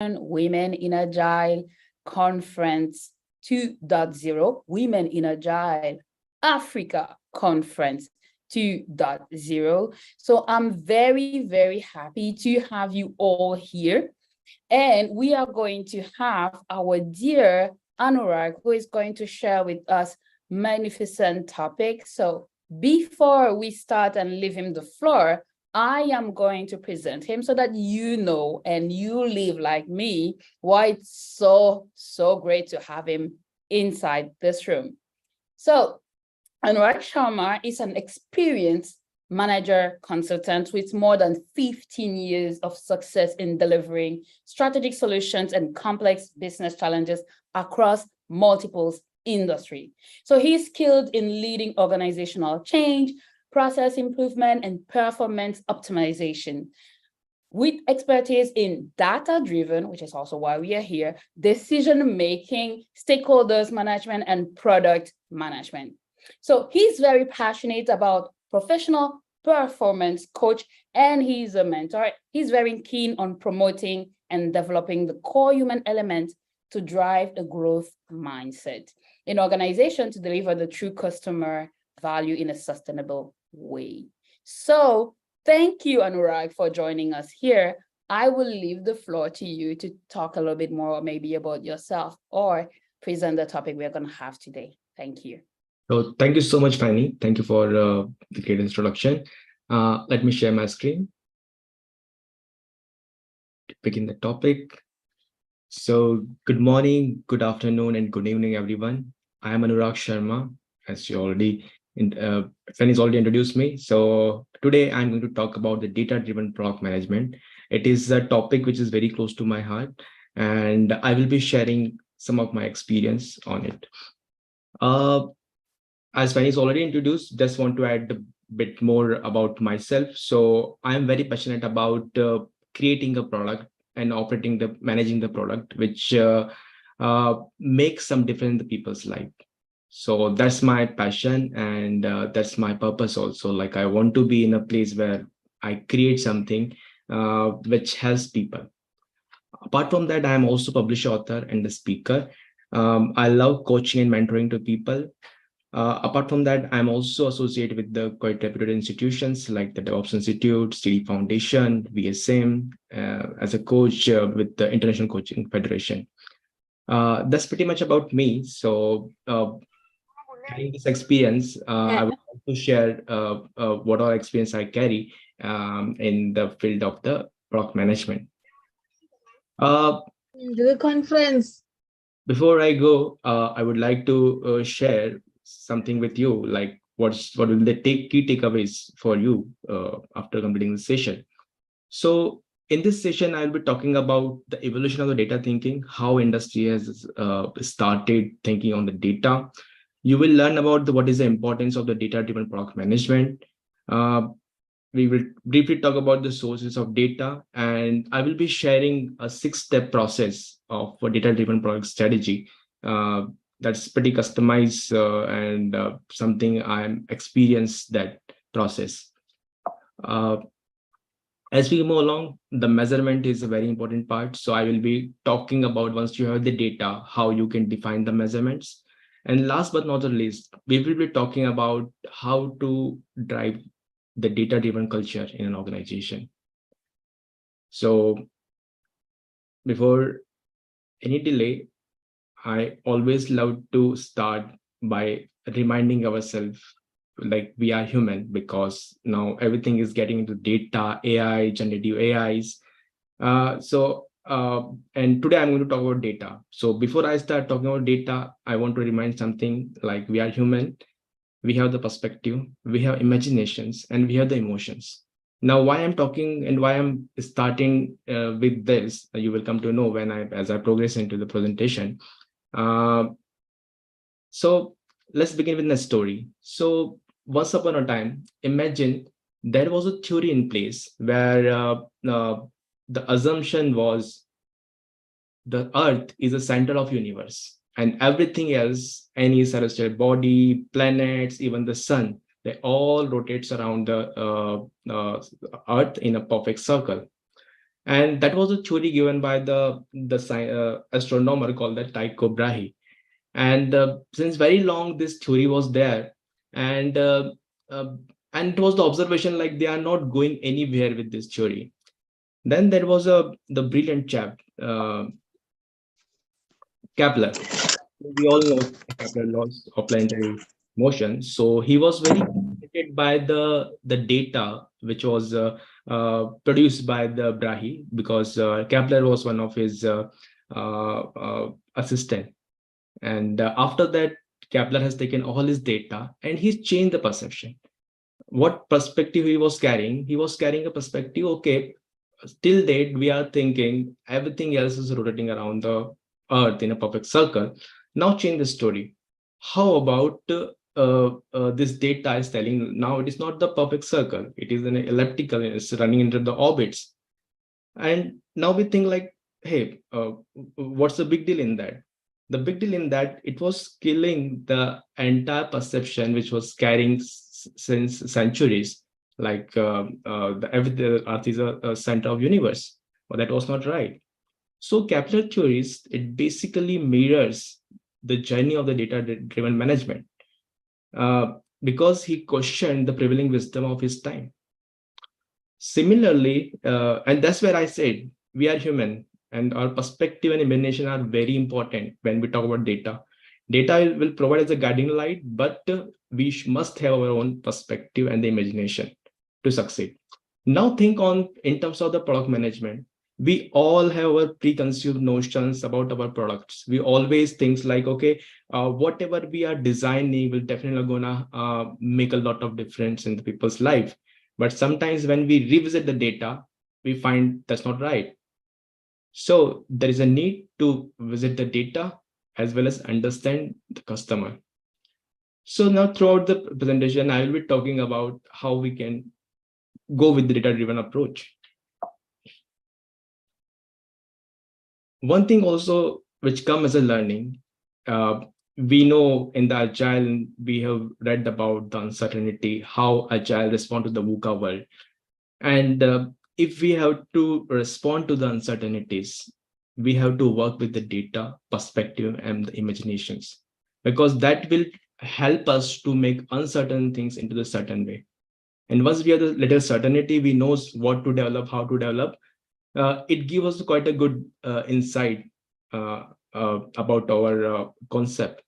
Women in Agile Conference 2.0, Women in Agile Africa Conference 2.0. So I'm very, very happy to have you all here. And we are going to have our dear Anurag, who is going to share with us magnificent topics. So before we start and leave him the floor, I am going to present him so that you know and you live like me why it's so great to have him inside this room. So Anurag Sharma is an experienced manager consultant with more than 15 years of success in delivering strategic solutions and complex business challenges across multiple industries. So he's skilled in leading organizational change, process improvement, and performance optimization, with expertise in data-driven, which is also why we are here, decision-making, stakeholders management, and product management. So he's very passionate about professional performance coach, and he's a mentor. He's very keen on promoting and developing the core human element to drive a growth mindset in organization to deliver the true customer value in a sustainable way. So thank you, Anurag, for joining us here. I will leave the floor to you to talk a little bit more maybe about yourself or present the topic we're going to have today. Thank you. So thank you so much, Fanny. Thank you for the great introduction. Let me share my screen to begin the topic. So good morning, good afternoon, and good evening, everyone. I am Anurag Sharma, as you already, Fanny's already introduced me. So today I'm going to talk about the data-driven product management. It is a topic which is very close to my heart, and I will be sharing some of my experience on it. As Fanny's already introduced, just want to add a bit more about myself. So I'm very passionate about creating a product and managing the product, which makes some difference in the people's life. So that's my passion, and that's my purpose also. Like, I want to be in a place where I create something which helps people. Apart from that, I am also publisher, author, and a speaker. I love coaching and mentoring to people. Apart from that, I'm also associated with the quite reputed institutions like the DevOps Institute, CD Foundation, VSM, as a coach with the International Coaching Federation. That's pretty much about me. So carrying this experience, I would like to share what all experience I carry in the field of the product management. The conference. Before I go, I would like to share something with you, like what will the key takeaways for you after completing the session. So in this session, I'll be talking about the evolution of the data thinking, how industry has started thinking on the data. You will learn about what is the importance of the data-driven product management. We will briefly talk about the sources of data, and I will be sharing a 6-step process of a data-driven product strategy. That's pretty customized and something I'm experienced that process. As we move along, the measurement is a very important part. So I will be talking about, once you have the data, how you can define the measurements. And last but not the least, we will be talking about how to drive the data-driven culture in an organization. So before any delay, I always love to start by reminding ourselves, like, we are human, because now everything is getting into data, AI, generative AIs. And today I'm going to talk about data. So before I start talking about data, I want to remind something, like, we are human. We have the perspective, we have imaginations, and we have the emotions. Now, why I'm talking and why I'm starting with this, you will come to know as I progress into the presentation. So let's begin with a story. So once upon a time, imagine there was a theory in place where the assumption was the Earth is the center of universe, and everything else, any celestial body, planets, even the sun, they all rotates around the Earth in a perfect circle. And that was a theory given by the astronomer called the Tycho Brahe. And since very long this theory was there, and uh, and it was the observation like they are not going anywhere with this theory. Then there was the brilliant chap, Kepler. We all know Kepler laws of planetary motion. So he was very fascinated by the data which was produced by the Brahe, because Kepler was one of his assistant. And after that, Kepler has taken all his data and he's changed the perception. What perspective he was carrying? He was carrying a perspective, okay, till date, we are thinking everything else is rotating around the earth in a perfect circle. Now change the story. How about this data is telling now it is not the perfect circle, it is an elliptical, it's running into the orbits. And now we think like, hey, what's the big deal in that? The big deal in that it was killing the entire perception which was carrying since centuries, like the Earth is a center of universe. But that was not right. So Kepler theories, it basically mirrors the journey of the data-driven management, because he questioned the prevailing wisdom of his time. Similarly, and that's where I said we are human and our perspective and imagination are very important when we talk about data. Data will provide us a guiding light, but we must have our own perspective and the imagination to succeed. Now think on in terms of the product management. We all have our preconceived notions about our products. We always think like, okay, whatever we are designing will definitely gonna make a lot of difference in the people's life. But sometimes when we revisit the data, we find that's not right. So there is a need to visit the data as well as understand the customer. So now throughout the presentation, I will be talking about how we can go with the data-driven approach. One thing also which come as a learning, we know in the Agile, we have read about the uncertainty, how Agile respond to the VUCA world. And if we have to respond to the uncertainties, we have to work with the data, perspective, and the imaginations, because that will help us to make uncertain things into the certain way. And once we have the little certainty, we know what to develop, how to develop. It gives us quite a good insight about our concept.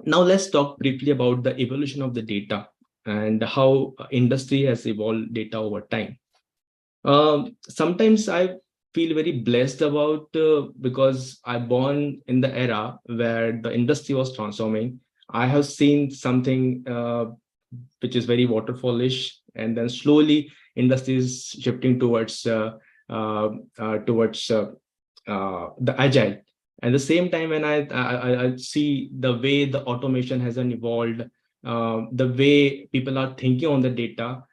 Now let's talk briefly about the evolution of the data and how industry has evolved data over time. Sometimes I feel very blessed about because I born in the era where the industry was transforming. I have seen something which is very waterfallish, and then slowly industry is shifting towards the agile. At the same time, when I see the way the automation has evolved, the way people are thinking on the data,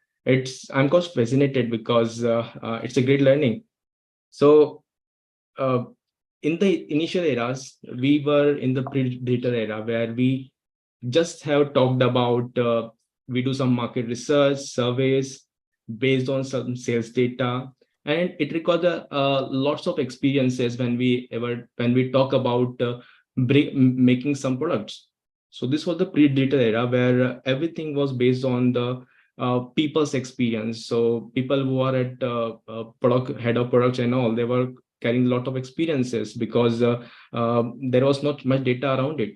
I'm quite fascinated because it's a great learning. So uh, in the initial eras, we were in the pre-data era where we just have talked about we do some market research surveys based on some sales data, and it requires lots of experiences when we talk about making some products. So this was the pre-data era where everything was based on the people's experience. So people who are at product head of products and all, they were carrying a lot of experiences because there was not much data around it.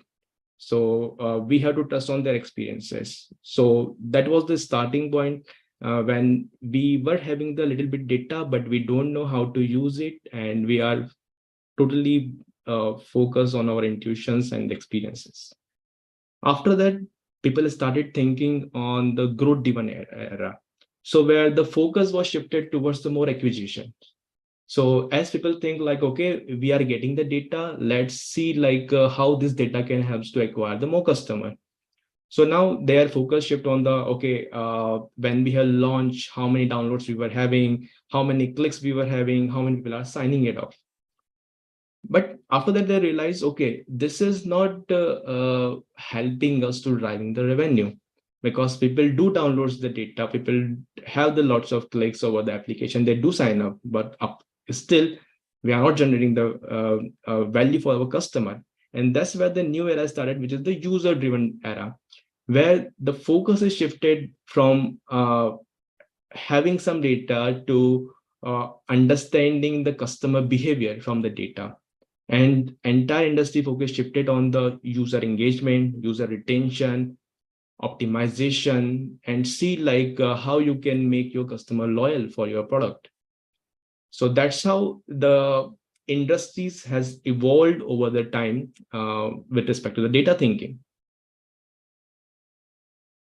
So we have to trust on their experiences. So that was the starting point when we were having the little bit data, but we don't know how to use it, and we are totally focused on our intuitions and experiences. After that, people started thinking on the growth driven era. So where the focus was shifted towards the more acquisition. So as people think like, okay, we are getting the data, let's see like how this data can help to acquire the more customer. So now their focus shift on the, okay, when we have launched, how many downloads we were having, how many clicks we were having, how many people are signing it off. But after that, they realize, okay, this is not helping us to driving the revenue. because people do download the data, people have the lots of clicks over the application, they do sign up, but still we are not generating the value for our customer. And that's where the new era started, which is the user driven era, where the focus is shifted from having some data to understanding the customer behavior from the data. And entire industry focus shifted on the user engagement, user retention, optimization, and see like how you can make your customer loyal for your product. So that's how the industries has evolved over the time with respect to the data thinking.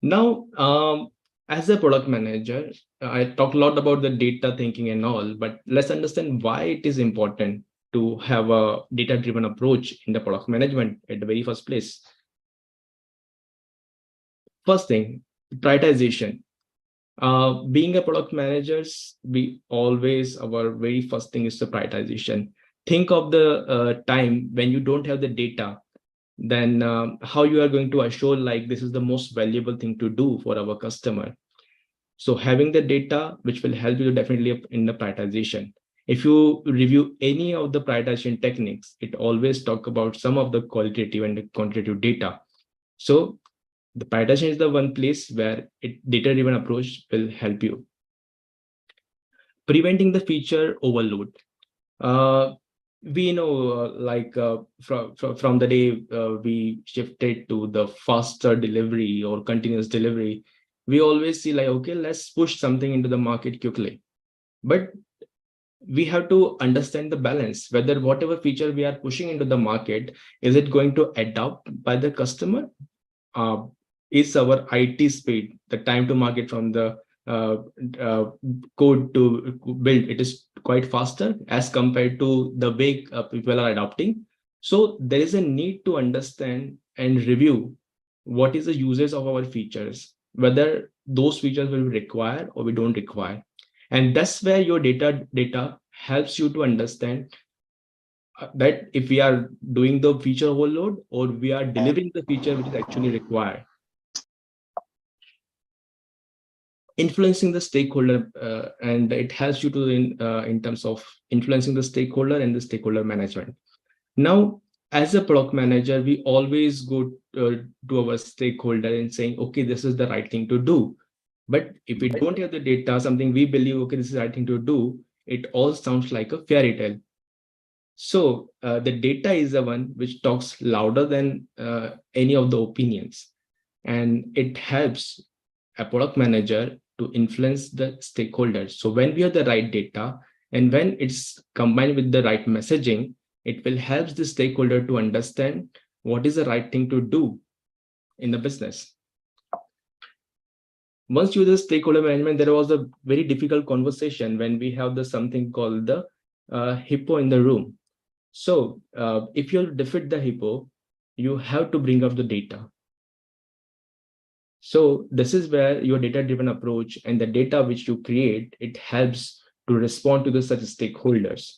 Now, as a product manager, I talk a lot about the data thinking and all, but let's understand why it is important to have a data-driven approach in the product management at the very first place. First thing, prioritization. Being a product managers, we always, our very first thing is the prioritization. Think of the time when you don't have the data, then how you are going to assure like this is the most valuable thing to do for our customer. So having the data, which will help you definitely in the prioritization. If you review any of the prioritization techniques, it always talk about some of the qualitative and the quantitative data. So the prioritization is the one place where data-driven approach will help you. Preventing the feature overload. We know from the day we shifted to the faster delivery or continuous delivery, we always see like, okay, let's push something into the market quickly. But we have to understand the balance, whether whatever feature we are pushing into the market, is it going to adopt by the customer? Is our IT speed, the time to market from the code to build, it is quite faster as compared to the way people are adopting. So there is a need to understand and review what is the usage of our features, whether those features will be required or we don't require. And that's where your data helps you to understand that if we are doing the feature overload or we are delivering the feature which is actually required. Influencing the stakeholder, and it helps you to in terms of influencing the stakeholder and the stakeholder management. Now, as a product manager, we always go to our stakeholder and saying, okay, this is the right thing to do. But if we don't have the data, something we believe, okay, this is the right thing to do, it all sounds like a fairy tale. So the data is the one which talks louder than any of the opinions, and it helps a product manager to influence the stakeholders. So when we have the right data and when it's combined with the right messaging, it will help the stakeholder to understand what is the right thing to do in the business. Once you do the stakeholder management, there was a very difficult conversation when we have the something called the hippo in the room. So if you defeat the hippo, you have to bring up the data. So this is where your data-driven approach and the data which you create, it helps to respond to the such stakeholders.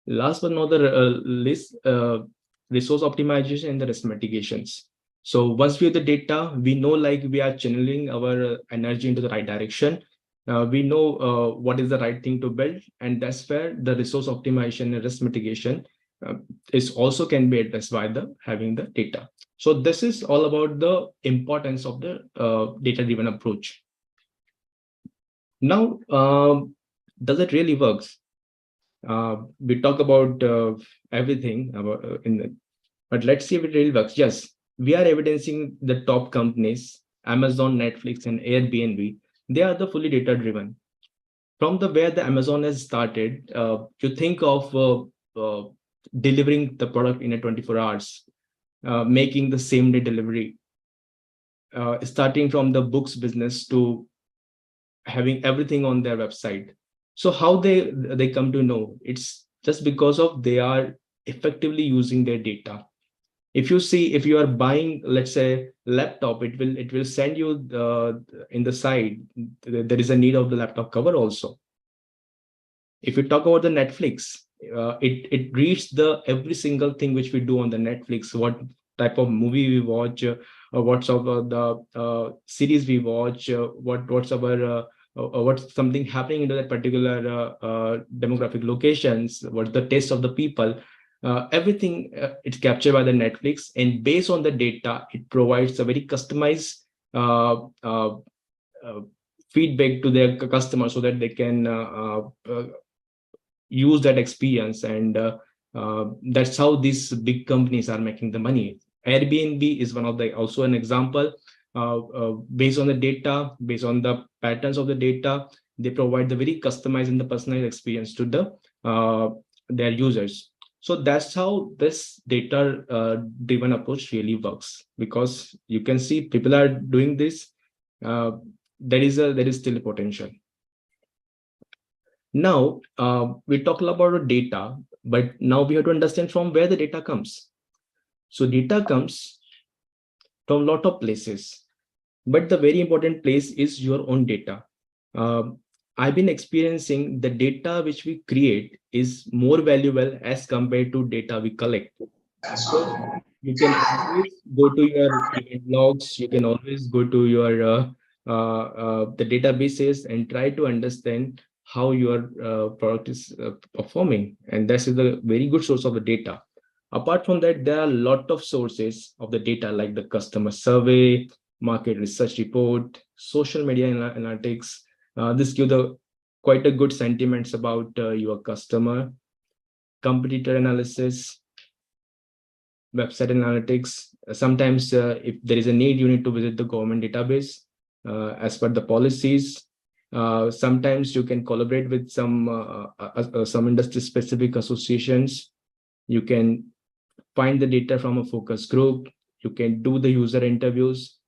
Last but not the least, resource optimization and the risk mitigations. So once we have the data, we know like we are channeling our energy into the right direction. We know what is the right thing to build, and that's where the resource optimization and risk mitigation is also can be addressed by the having the data. So this is all about the importance of the data-driven approach. Now, does it really works? We talk about everything about but let's see if it really works. Yes, we are evidencing the top companies, Amazon, Netflix, and Airbnb. They are the fully data-driven. From the where the Amazon has started, you think of delivering the product in a 24 hours. Making the same day delivery, starting from the books business to having everything on their website. So how they come to know? It's just because of they are effectively using their data. If you see, if you are buying, let's say, laptop, it will send you in the side there is a need of the laptop cover also. If you talk about the Netflix, it reads the every single thing which we do on the Netflix, what type of movie we watch, what's the series we watch, what's something happening into that particular demographic locations, what's the taste of the people. Everything it's captured by the Netflix, and based on the data, it provides a very customized uh, uh, uh, feedback to their customers so that they can use that experience. And that's how these big companies are making the money. Airbnb is one of the also an example. Based on the data, based on the patterns of the data, they provide the very customized and the personalized experience to their users. So that's how this data driven approach really works, because you can see people are doing this. There is still potential. Now, we talk about data, but now we have to understand from where the data comes. So data comes from a lot of places, but the very important place is your own data. I've been experiencing the data which we create is more valuable as compared to data we collect. So you can always go to your event logs, you can always go to your the databases and try to understand how your product is performing, and that is a very good source of the data. Apart from that, there are a lot of sources of the data, like the customer survey, market research report, social media analytics. This give the quite a good sentiments about your customer, competitor analysis, website analytics. Sometimes if there is a need, you need to visit the government database as per the policies. Sometimes you can collaborate with some industry specific associations. You can find the data from a focus group. You can do the user interviews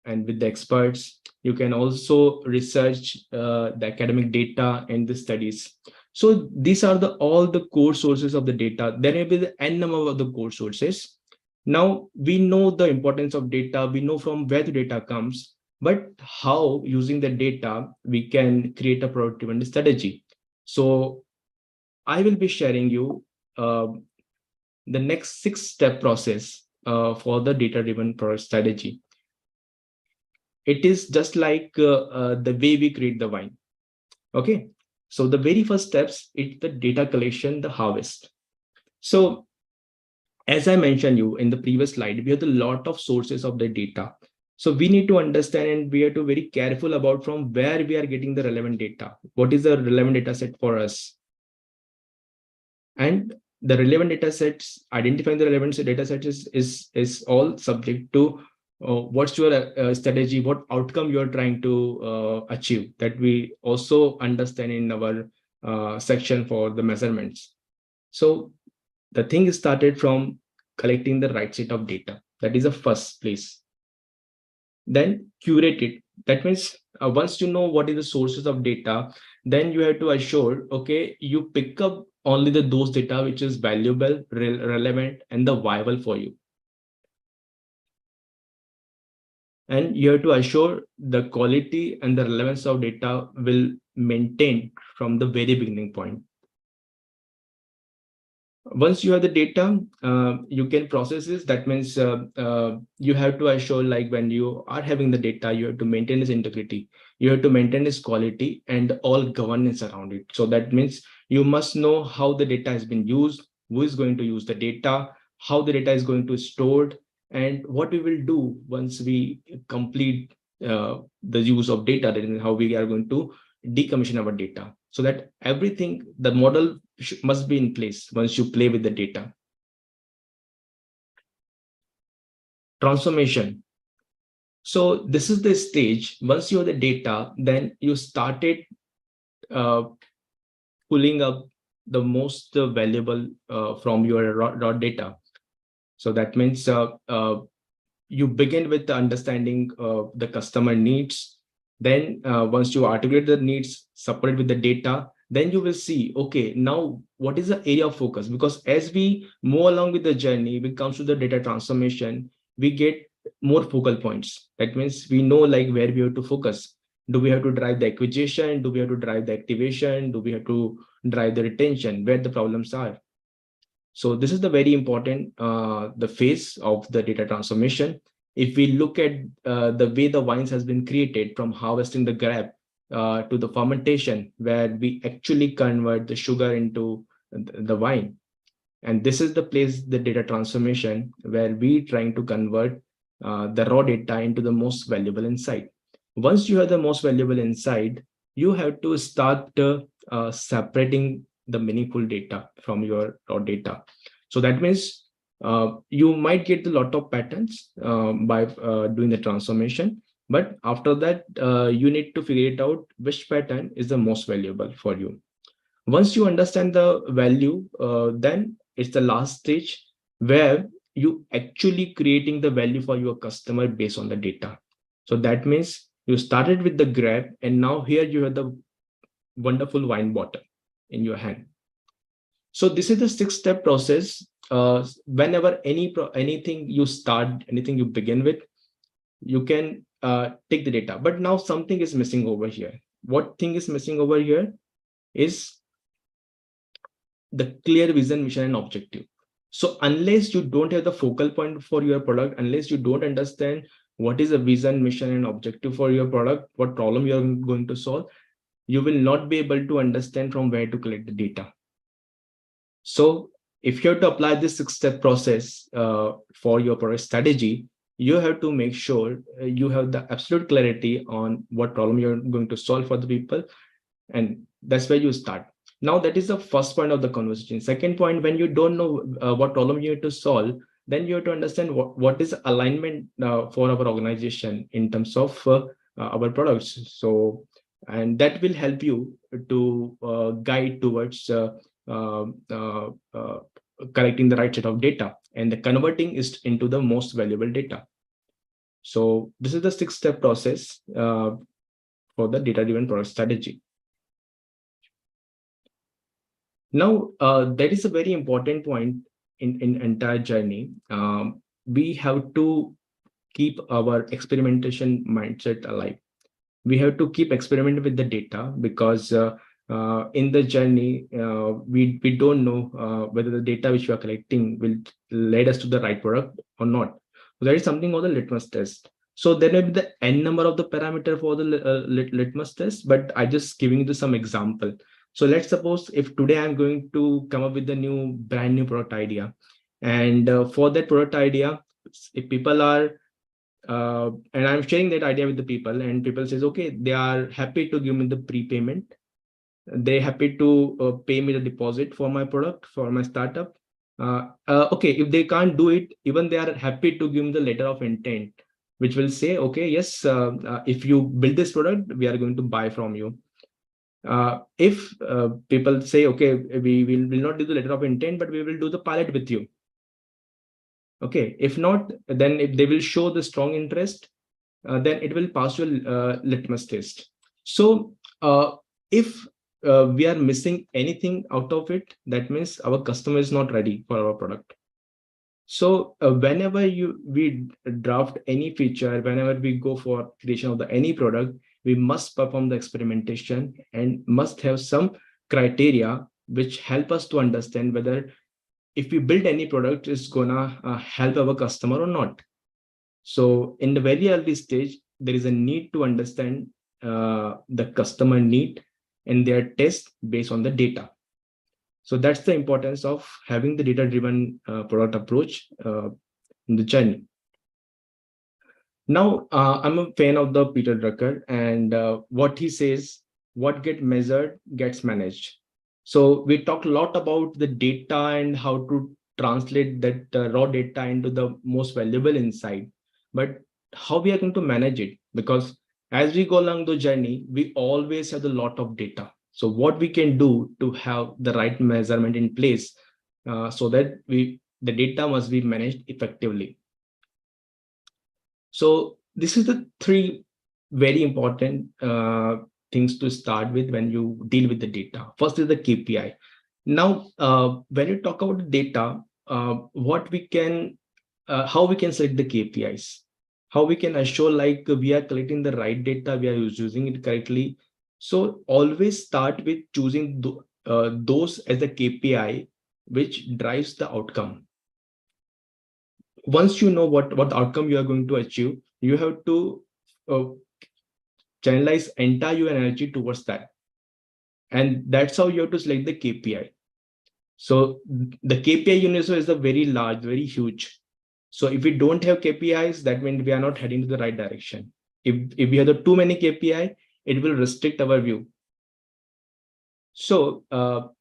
and with the experts. You can also research the academic data and the studies. So these are all the core sources of the data. There may be the n number of the core sources. Now we know the importance of data. We know from where the data comes, but how using the data we can create a product-driven strategy. So I will be sharing you the next 6-step process for the data-driven product strategy. It is just like the way we create the wine. Okay, so the very first steps is the data collection, the harvest. So as I mentioned you in the previous slide, we have a lot of sources of the data. So we need to understand and we have to be very careful about from where we are getting the relevant data. What is the relevant data set for us? And the relevant data sets, identifying the relevant data sets is all subject to what's your strategy, what outcome you are trying to achieve. That we also understand in our section for the measurements. So the thing is started from collecting the right set of data. That is the first place. Then curate it. That means once you know what is the sources of data, then you have to assure, okay, you pick up only those data which is valuable, relevant, and the viable for you. And you have to assure the quality and the relevance of data will maintain from the very beginning point. Once you have the data, you can process this. That means you have to assure, like when you are having the data, you have to maintain its integrity, you have to maintain its quality and all governance around it. So that means you must know how the data has been used, who is going to use the data, how the data is going to stored, and what we will do once we complete the use of data, then how we are going to decommission our data. So that everything, the model must be in place once you play with the data. Transformation. So this is the stage. Once you have the data, then you started pulling up the most valuable from your raw data. So that means you begin with the understanding the customer needs. Then once you articulate the needs, separate with the data, then you will see, okay, now what is the area of focus? Because as we move along with the journey, when it comes to the data transformation, we get more focal points. That means we know like where we have to focus. Do we have to drive the acquisition? Do we have to drive the activation? Do we have to drive the retention? Where the problems are? So this is the very important the phase of the data transformation. If we look at the way the wines has been created, from harvesting the grape to the fermentation, where we actually convert the sugar into the wine. And this is the place, the data transformation, where we trying to convert the raw data into the most valuable insight. Once you have the most valuable insight, you have to start separating the meaningful data from your raw data. So that means you might get a lot of patterns by doing the transformation, but after that, you need to figure it out which pattern is the most valuable for you. Once you understand the value, then it's the last stage where you actually creating the value for your customer based on the data. So that means you started with the grab, and now here you have the wonderful wine bottle in your hand. So this is the 6-step process. Whenever anything you start, anything you begin with, you can take the data. But now something is missing over here. What thing is missing over here is the clear vision, mission, and objective. So unless you don't have the focal point for your product, unless you don't understand what is the vision, mission, and objective for your product, what problem you're going to solve, you will not be able to understand from where to collect the data. So if you have to apply this 6-step process for your product strategy, you have to make sure you have the absolute clarity on what problem you're going to solve for the people. And that's where you start. Now, that is the first point of the conversation. Second point, when you don't know what problem you need to solve, then you have to understand what is alignment for our organization in terms of our products. So, and that will help you to guide towards uh, uh, uh, collecting the right set of data and the converting it into the most valuable data. So this is the 6-step process for the data-driven product strategy. Now, that is a very important point in entire journey. We have to keep our experimentation mindset alive. We have to keep experimenting with the data, because in the journey, we don't know whether the data which we are collecting will lead us to the right product or not. So there is something called the litmus test. So there may be the n number of the parameter for the litmus test, but I just giving you some example. So let's suppose if today I'm going to come up with a brand new product idea, and for that product idea, if people are and I'm sharing that idea with the people, and people says, okay, they are happy to give me the prepayment, they're happy to pay me the deposit for my product, for my startup. Okay, if they can't do it, even they are happy to give me the letter of intent, which will say, okay, yes, if you build this product, we are going to buy from you. If people say, okay, we will not do the letter of intent, but we will do the pilot with you. Okay, if not, then if they will show the strong interest, then it will pass your litmus test. So if we are missing anything out of it, that means our customer is not ready for our product. So whenever we draft any feature, whenever we go for creation of any product, we must perform the experimentation and must have some criteria which help us to understand whether if we build any product, it's gonna help our customer or not. So in the very early stage, there is a need to understand the customer need and their test based on the data. So that's the importance of having the data-driven product approach in the journey. Now, I'm a fan of the Peter Drucker, and what he says, what gets measured gets managed. So we talk a lot about the data and how to translate that raw data into the most valuable insight, but how we are going to manage it, because as we go along the journey, we always have a lot of data. So what we can do to have the right measurement in place so that the data must be managed effectively. So this is the 3 very important things to start with when you deal with the data. First is the KPI. Now, when you talk about the data, what we can, how we can select the KPIs, how we can assure like we are collecting the right data, we are using it correctly. So always start with choosing those as the KPI which drives the outcome. once you know what outcome you are going to achieve, you have to uh, channelize entire your energy towards that. And that's how you have to select the KPI. So the KPI universe is a very large, very huge. So if we don't have KPIs, that means we are not heading to the right direction. If we have the too many KPI, it will restrict our view. So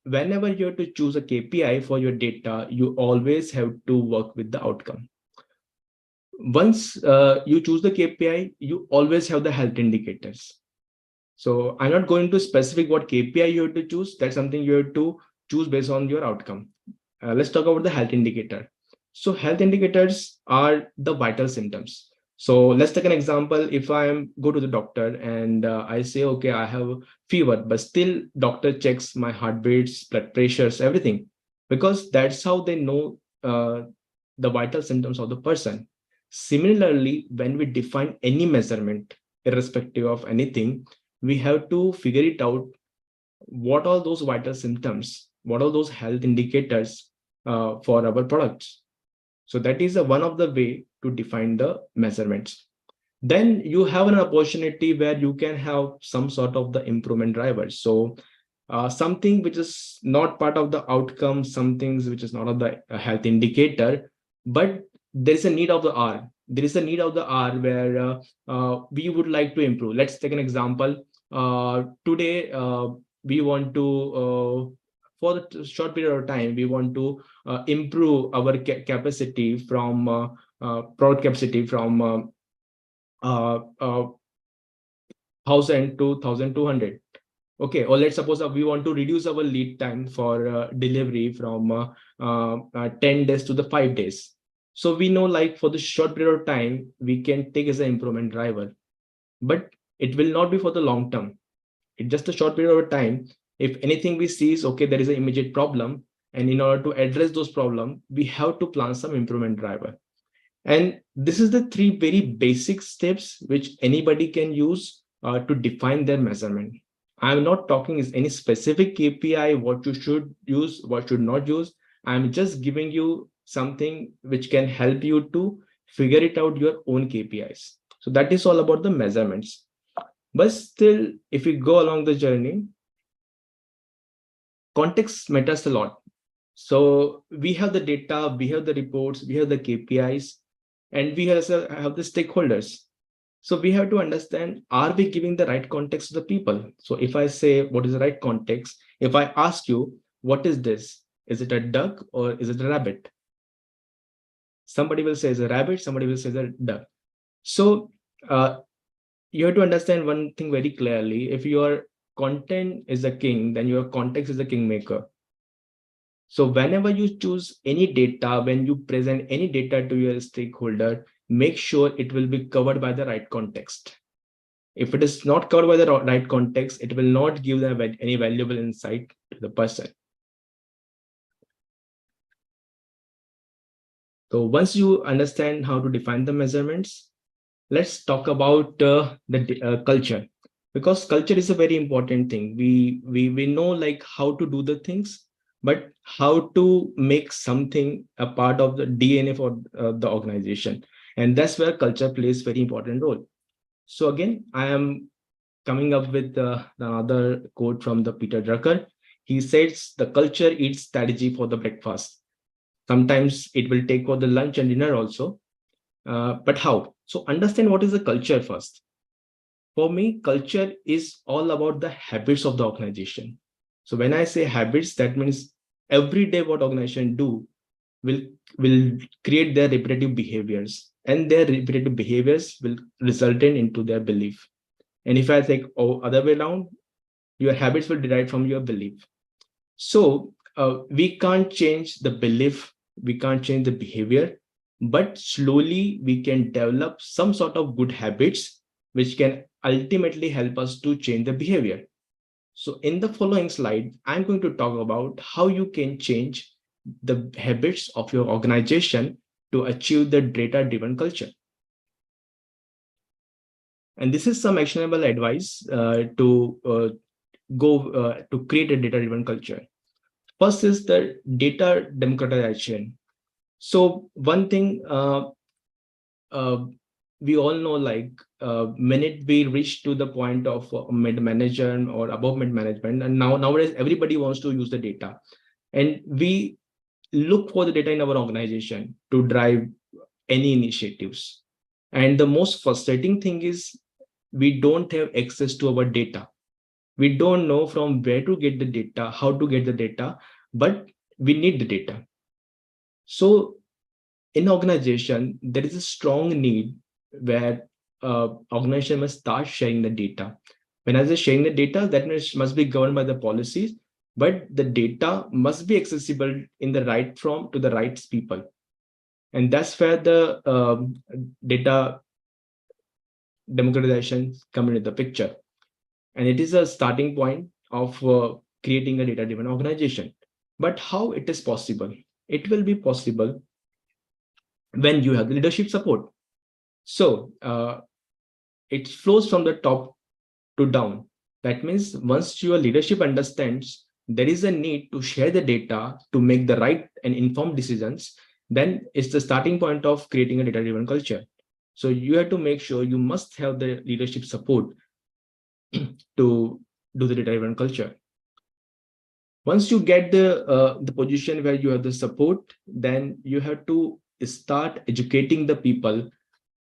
whenever you have to choose a KPI for your data, you always have to work with the outcome. Once you choose the KPI, you always have the health indicators. So I'm not going to specific what KPI you have to choose. That's something you have to choose based on your outcome. Let's talk about the health indicator. So health indicators are the vital symptoms. So let's take an example. If I am go to the doctor and I say, okay, I have fever, but still doctor checks my heartbeats, blood pressures, everything, because that's how they know the vital symptoms of the person. Similarly, when we define any measurement, irrespective of anything, we have to figure it out. What are those vital symptoms? What are those health indicators for our products? So that is one of the way to define the measurements. Then you have an opportunity where you can have some sort of the improvement drivers. So something which is not part of the outcome, some things which is not of the health indicator, but there is a need of the R. There is a need of the R where we would like to improve. Let's take an example. Today, we want to, for a short period of time, we want to improve our capacity from product capacity from 1,000 to 1,200. Okay, or let's suppose we want to reduce our lead time for delivery from 10 days to the 5 days. So we know, like, for the short period of time, we can take as an improvement driver, but it will not be for the long term. It's just a short period of time. If anything we see is, okay, there is an immediate problem, and in order to address those problems, we have to plan some improvement driver. And this is the three very basic steps which anybody can use to define their measurement. I'm not talking is any specific KPI, what you should use, what should not use. I'm just giving you something which can help you to figure it out your own KPIs. So that is all about the measurements. But still, if we go along the journey, context matters a lot. So we have the data, we have the reports, we have the KPIs, and we also have the stakeholders. So we have to understand, are we giving the right context to the people? So if I say, what is the right context? If I ask you, what is this? Is it a duck or is it a rabbit? Somebody will say it's a rabbit, somebody will say it's a duck. So you have to understand one thing very clearly. If your content is a king, then your context is a kingmaker. So whenever you choose any data, when you present any data to your stakeholder, make sure it will be covered by the right context. If it is not covered by the right context, it will not give them any valuable insight to the person. So once you understand how to define the measurements, let's talk about the culture, because culture is a very important thing. We know, like, how to do the things, but how to make something a part of the DNA for the organization, and that's where culture plays very important role. So again, I am coming up with another quote from the Peter Drucker. He says, the culture eats strategy for the breakfast. Sometimes it will take for the lunch and dinner also. But how? So understand what is the culture first. For me, culture is all about the habits of the organization. So when I say habits, that means every day what organization do will create their repetitive behaviors, and their repetitive behaviors will result into their belief. And if I think, oh, other way around, your habits will derive from your belief. So we can't change the belief, we can't change the behavior, but slowly we can develop some sort of good habits which can ultimately help us to change the behavior. So in the following slide, I'm going to talk about how you can change the habits of your organization to achieve the data-driven culture. And this is some actionable advice to create a data-driven culture. First is the data democratization. So one thing uh, we all know, like minute we reach to the point of mid manager or above mid management, and nowadays everybody wants to use the data, and we look for the data in our organization to drive any initiatives. And the most frustrating thing is we don't have access to our data. We don't know from where to get the data, how to get the data, but we need the data. So in organization, there is a strong need where organization must start sharing the data. When I say sharing the data, that must be governed by the policies, but the data must be accessible in the right form to the right people. And that's where the data democratization come into the picture. And it is a starting point of creating a data-driven organization. But how it is possible? It will be possible when you have the leadership support. So it flows from the top to down. That means once your leadership understands there is a need to share the data to make the right and informed decisions, then it's the starting point of creating a data-driven culture. So you have to make sure you must have the leadership support to do the data-driven culture. Once you get the position where you have the support, then you have to start educating the people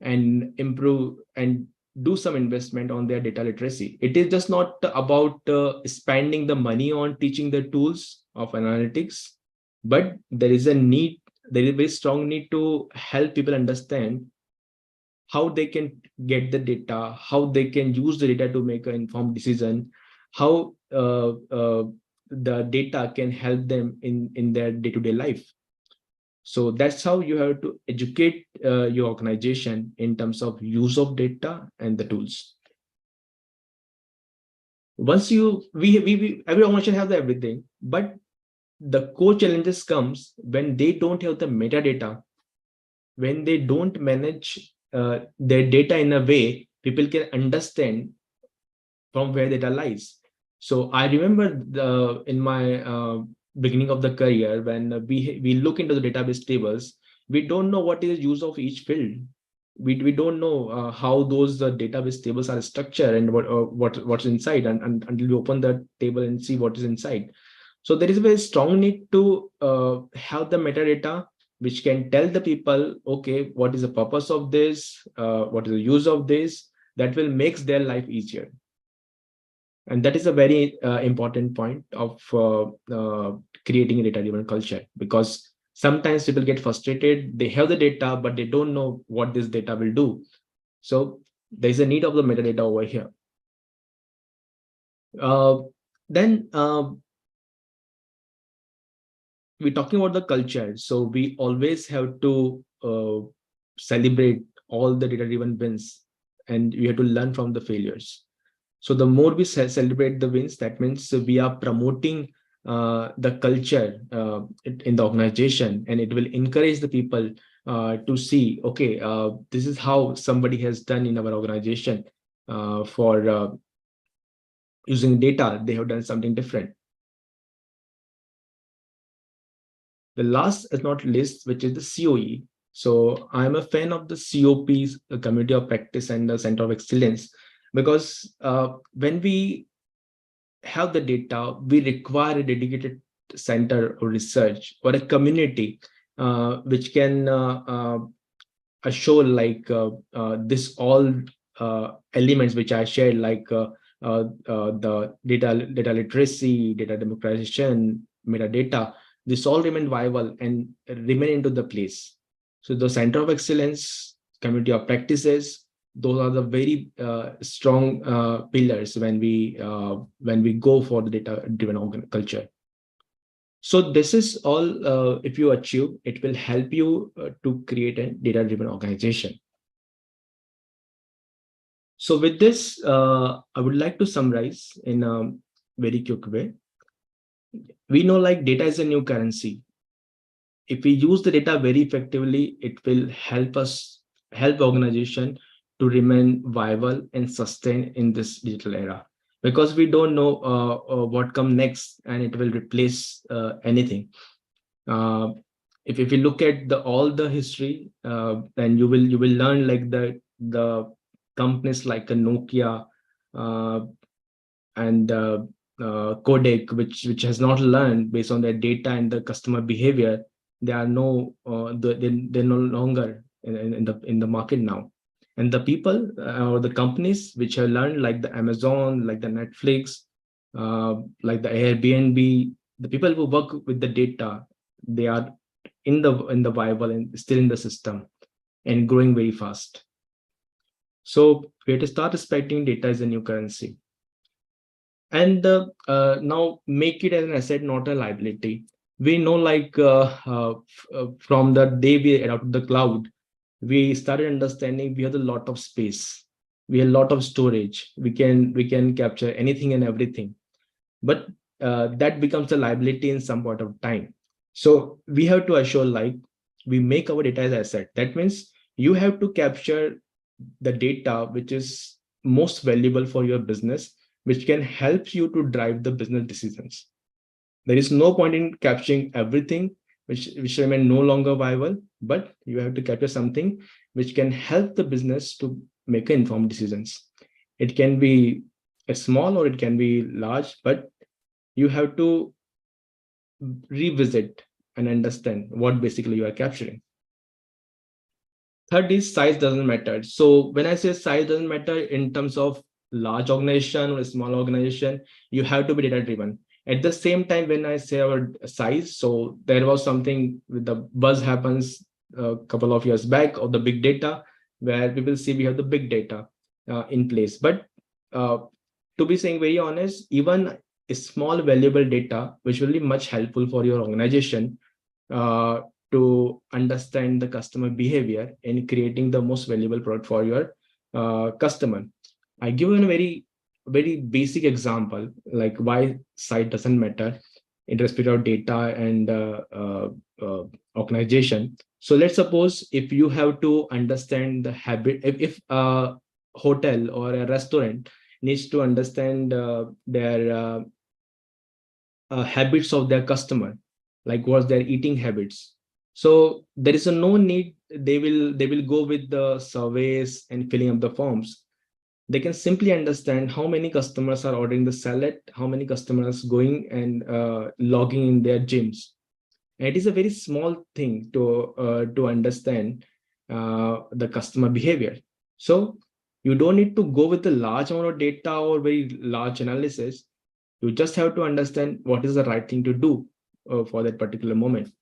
and improve and do some investment on their data literacy. It is just not about spending the money on teaching the tools of analytics, but there is a need, there is a very strong need to help people understand how they can get the data, how they can use the data to make an informed decision, how the data can help them in their day-to-day life. So that's how you have to educate your organization in terms of use of data and the tools. Once you, we every organization has everything, but the core challenges comes when they don't have the metadata, when they don't manage their data in a way people can understand from where data lies. So I remember in my beginning of the career, when we look into the database tables, we don't know what is the use of each field. We don't know how those database tables are structured and what's inside, and until you open the table and see what is inside. So there is a very strong need to have the metadata which can tell the people, okay, what is the purpose of this, what is the use of this, that will makes their life easier. And that is a very important point of creating a data-driven culture, because sometimes people get frustrated. They have the data, but they don't know what this data will do. So there's a need of the metadata over here. Then we're talking about the culture. So we always have to celebrate all the data-driven wins, and we have to learn from the failures. So the more we celebrate the wins, that means we are promoting the culture in the organization, and it will encourage the people to see, okay, this is how somebody has done in our organization for using data. They have done something different. The last is not least, which is the COE. So I'm a fan of the COPs, the Community of Practice and the Center of Excellence, because when we have the data, we require a dedicated center or research or a community which can assure like this all elements which I shared, like the data literacy, data democratization, metadata. This all remain viable and remain into the place. So the Center of Excellence, Community of Practices, those are the very strong pillars when we go for the data-driven culture. So this is all. If you achieve, it will help you to create a data-driven organization. So with this, I would like to summarize in a very quick way. We know like data is a new currency. If we use the data very effectively, it will help us, help organization to remain viable and sustain in this digital era, because we don't know what come next, and it will replace anything. if you look at all the history, then you will learn like the companies like a Nokia, uh, and Kodak, which has not learned based on their data and the customer behavior. They are no they're no longer in the market now. And the people or the companies which have learned, like the Amazon, like the Netflix, like the Airbnb, the people who work with the data, they are in the viable and still in the system and growing very fast. So we have to start respecting data as a new currency, and now make it as an asset, not a liability. We know, like from the day we adopted the cloud, we started understanding we have a lot of space, we have a lot of storage, we can capture anything and everything, but that becomes a liability in some point of time. So we have to assure, like, we make our data as asset. That means you have to capture the data which is most valuable for your business, which can help you to drive the business decisions. There is no point in capturing everything which remain no longer viable, but you have to capture something which can help the business to make informed decisions. It can be a small or it can be large, but you have to revisit and understand what basically you are capturing. Third is size doesn't matter. So when I say size doesn't matter in terms of large organization or a small organization, you have to be data driven. At the same time, when I say our size, so there was something with the buzz happens a couple of years back of the big data, where people see we have the big data in place. But uh, to be saying very honest, even a small valuable data, which will be much helpful for your organization, uh, to understand the customer behavior in creating the most valuable product for your customer. I give you a very basic example, like why site doesn't matter in respect of data and organization. So let's suppose if you have to understand the habit, if a hotel or a restaurant needs to understand their habits of their customer, like what's their eating habits. So there is a no need, they will go with the surveys and filling up the forms. They can simply understand how many customers are ordering the salad, how many customers going and logging in their gyms. And it is a very small thing to understand the customer behavior. So you don't need to go with a large amount of data or very large analysis. You just have to understand what is the right thing to do for that particular moment.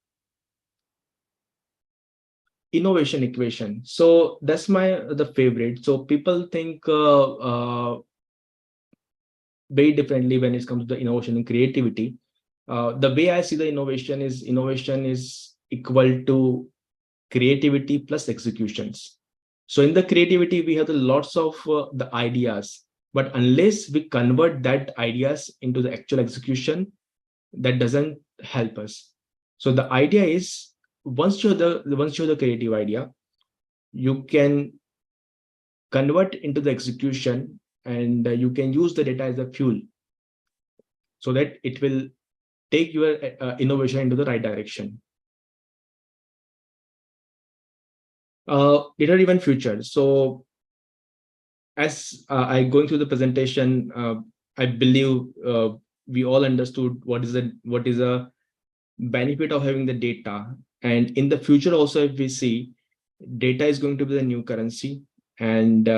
Innovation equation. So that's the favorite. So people think very differently when it comes to the innovation and creativity. The way I see the innovation is equal to creativity plus executions. So in the creativity, we have the lots of the ideas, but unless we convert that ideas into the actual execution, that doesn't help us. So the idea is, once you have the creative idea, you can convert into the execution, and you can use the data as a fuel, so that it will take your innovation into the right direction. Data driven future. So as I going through the presentation, I believe we all understood what is a benefit of having the data. And in the future also, if we see, data is going to be the new currency. And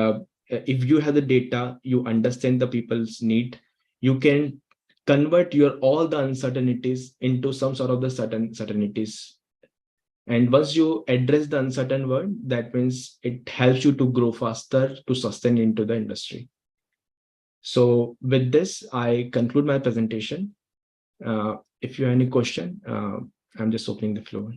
if you have the data, you understand the people's need, you can convert your all the uncertainties into some sort of the certainties. And once you address the uncertain world, that means it helps you to grow faster, to sustain into the industry. So with this, I conclude my presentation. If you have any question, I'm just opening the floor.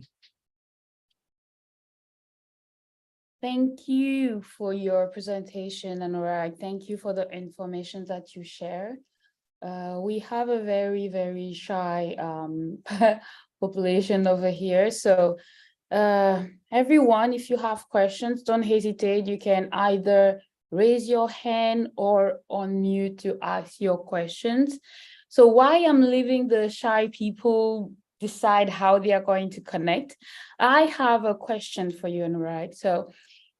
Thank you for your presentation, Anurag. Thank you for the information that you share. We have a very, very shy population over here. So everyone, if you have questions, don't hesitate. You can either raise your hand or unmute to ask your questions. So while I'm leaving the shy people decide how they are going to connect. I have a question for you, Anurag. So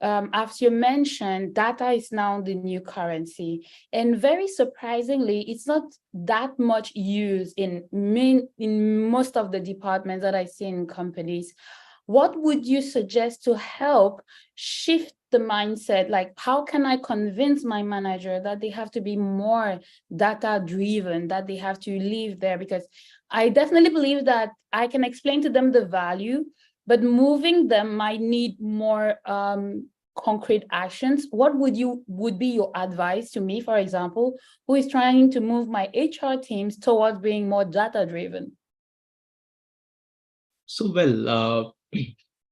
as you mentioned, data is now the new currency. And very surprisingly, it's not that much used in most of the departments that I see in companies. What would you suggest to help shift the mindset? Like, how can I convince my manager that they have to be more data driven, that they have to live there? Because I definitely believe that I can explain to them the value, but moving them might need more concrete actions. What would be your advice to me, for example, who is trying to move my HR teams towards being more data driven? So, well,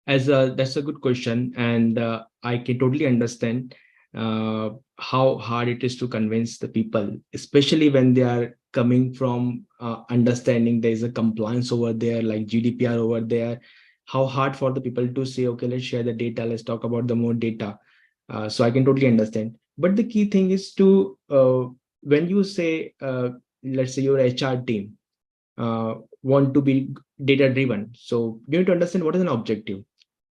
that's a good question, and I can totally understand how hard it is to convince the people, especially when they are coming from understanding there is a compliance over there, like GDPR over there. How hard for the people to say, okay, let's share the data, let's talk about the more data. So I can totally understand. But the key thing is to when you say, let's say your HR team want to be data driven. So you need to understand what is an objective.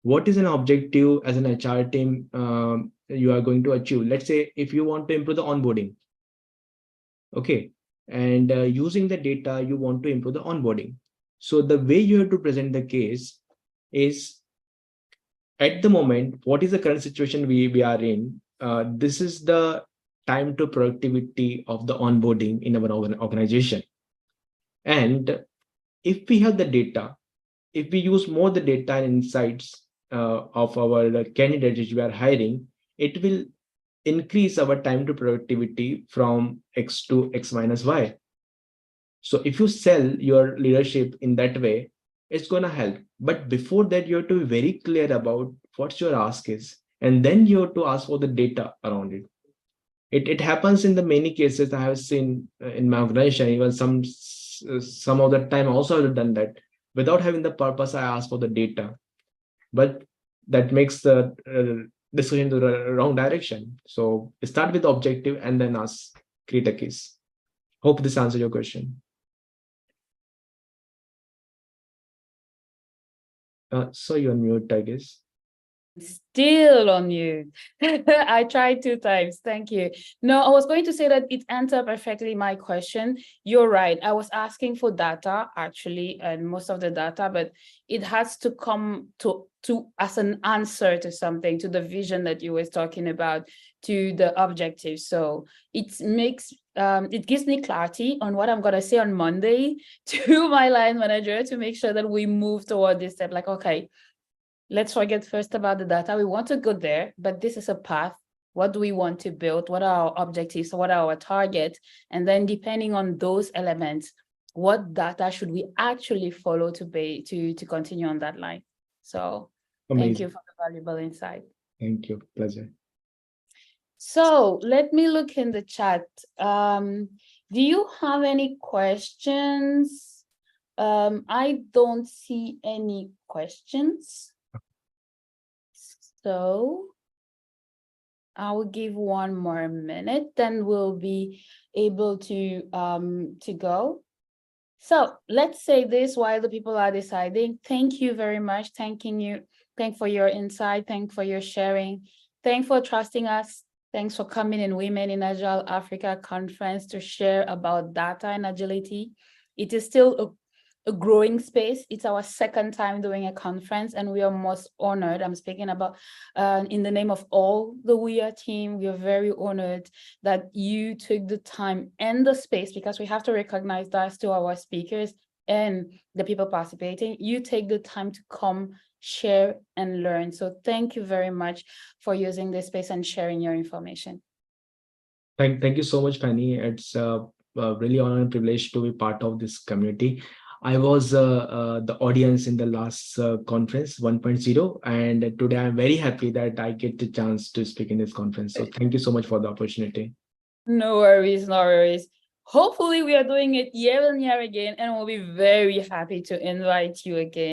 What is an objective as an HR team you are going to achieve? Let's say if you want to improve the onboarding, okay, and using the data, you want to improve the onboarding. So the way you have to present the case is at the moment, what is the current situation we are in? This is the time to productivity of the onboarding in our organization. And if we have the data, if we use more the data and insights of our candidates which we are hiring, it will increase our time to productivity from X to X minus Y. So if you sell your leadership in that way, it's going to help. But before that, you have to be very clear about what your ask is. And then you have to ask for the data around it. It happens in the many cases I have seen in my organization. Even some of the time I also have done that. Without having the purpose, I ask for the data. But that makes the decision to the wrong direction. So start with the objective and then ask, create a case. Hope this answers your question. So you're mute, I guess. Still on you. I tried 2 times. Thank you. No, I was going to say that it answered perfectly my question. You're right. I was asking for data actually, and most of the data, but it has to come to as an answer to something, to the vision that you were talking about, to the objective. So it makes it gives me clarity on what I'm gonna say on Monday to my line manager to make sure that we move toward this step. Like, okay, let's forget first about the data. We want to go there, but this is a path. What do we want to build? What are our objectives? What are our targets? And then depending on those elements, what data should we actually follow to continue on that line? So Thank you for the valuable insight. Thank you. Pleasure. So let me look in the chat. Do you have any questions? I don't see any questions. So I will give one more minute, then we'll be able to go. So let's say this while the people are deciding. Thank you very much. Thank for your insight. Thank for your sharing. Thank for trusting us. Thanks for coming in Women in Agile Africa conference to share about data and agility. It is still a growing space. It's our second time doing a conference, and we are most honored. I'm speaking about in the name of all the WIA team. We are very honored that you took the time and the space, because we have to recognize that to our speakers and the people participating. You take the time to come, share, and learn. So thank you very much for using this space and sharing your information. Thank you so much, Fanny. It's a really honor and privilege to be part of this community. I was the audience in the last conference 1.0, and today I'm very happy that I get the chance to speak in this conference. So thank you so much for the opportunity. No worries, no worries. Hopefully we are doing it year and year again, and we'll be very happy to invite you again.